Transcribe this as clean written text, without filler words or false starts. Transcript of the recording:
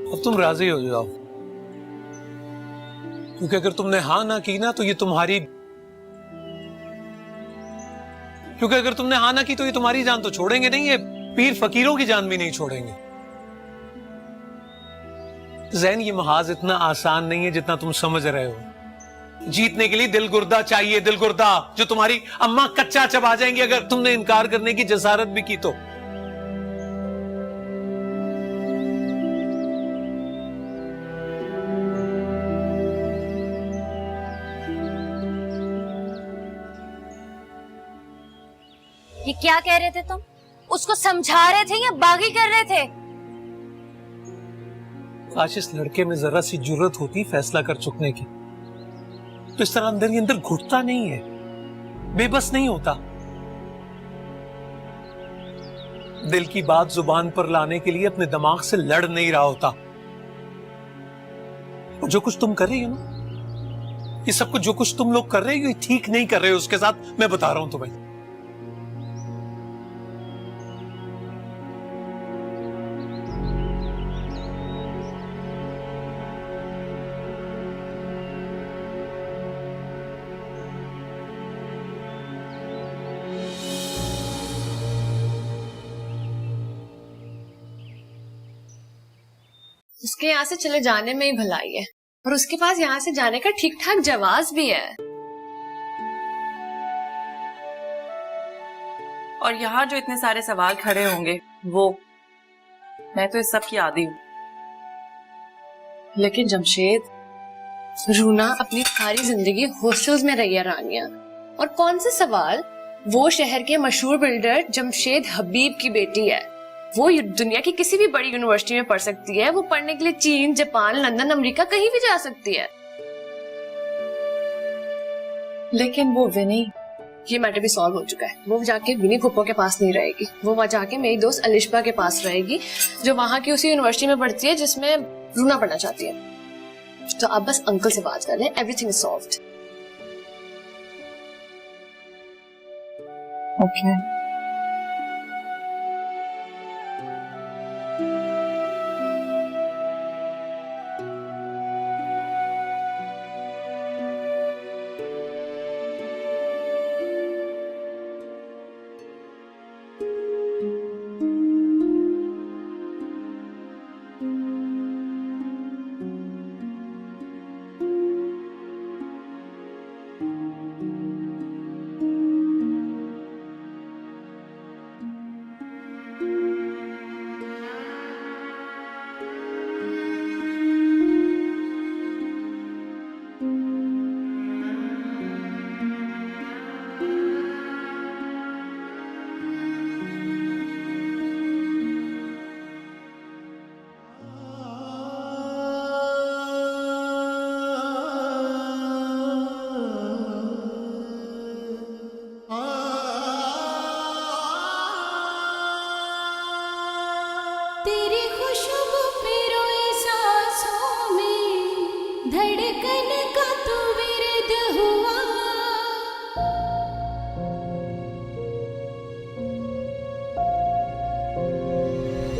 अब तुम राजी हो जाओ, क्योंकि अगर तुमने हाँ ना की ना तो ये तुम्हारी, क्योंकि अगर तुमने हाँ ना की तो ये तुम्हारी जान तो छोड़ेंगे नहीं, ये पीर फकीरों की जान भी नहीं छोड़ेंगे। जैन, ये महाज इतना आसान नहीं है जितना तुम समझ रहे हो। जीतने के लिए दिल गुर्दा चाहिए, दिल गुर्दा, जो तुम्हारी अम्मा कच्चा चबा जाएंगी अगर तुमने इनकार करने की जसारत भी की तो। ये क्या कह रहे थे तुम? उसको समझा रहे थे या बागी कर रहे थे? काश इस लड़के में जरा सी जुर्रत होती फैसला कर चुकने की, तो इस तरह अंदर ही अंदर घुटता नहीं है, बेबस नहीं होता। दिल की बात जुबान पर लाने के लिए अपने दिमाग से लड़ नहीं रहा होता। और जो कुछ तुम कर रही हो ना, ये सब कुछ जो कुछ तुम लोग कर रहे हो ये ठीक नहीं कर रहे हो उसके साथ, मैं बता रहा हूं तुम्हें। उसके यहाँ से चले जाने में ही भलाई है, और उसके पास यहाँ से जाने का ठीक ठाक जवाब भी है। और यहाँ जो इतने सारे सवाल खड़े होंगे वो, मैं तो इस सब की आदी हूँ। लेकिन जमशेद, रूना अपनी सारी जिंदगी हॉस्टल्स में रही है रानिया, और कौन से सवाल? वो शहर के मशहूर बिल्डर जमशेद हबीब की बेटी है। वो दुनिया की किसी भी बड़ी यूनिवर्सिटी में पढ़ सकती है। वो पढ़ने के लिए चीन, जापान, लंदन, अमेरिका कहीं भी जा सकती है। लेकिन वो विनी, ये मैटर भी सॉल्व हो चुका है। वो जाके विनी फुप्पो के पास नहीं रहेगी, वो वहां जाके मेरी दोस्त अलिशबा के पास रहेगी, जो वहां की उसी यूनिवर्सिटी में पढ़ती है जिसमें रूना पढ़ना चाहती है। तो आप बस अंकल से बात कर लें, एवरीथिंग इज सॉल्व्ड। ओके। तेरी खुशबू पे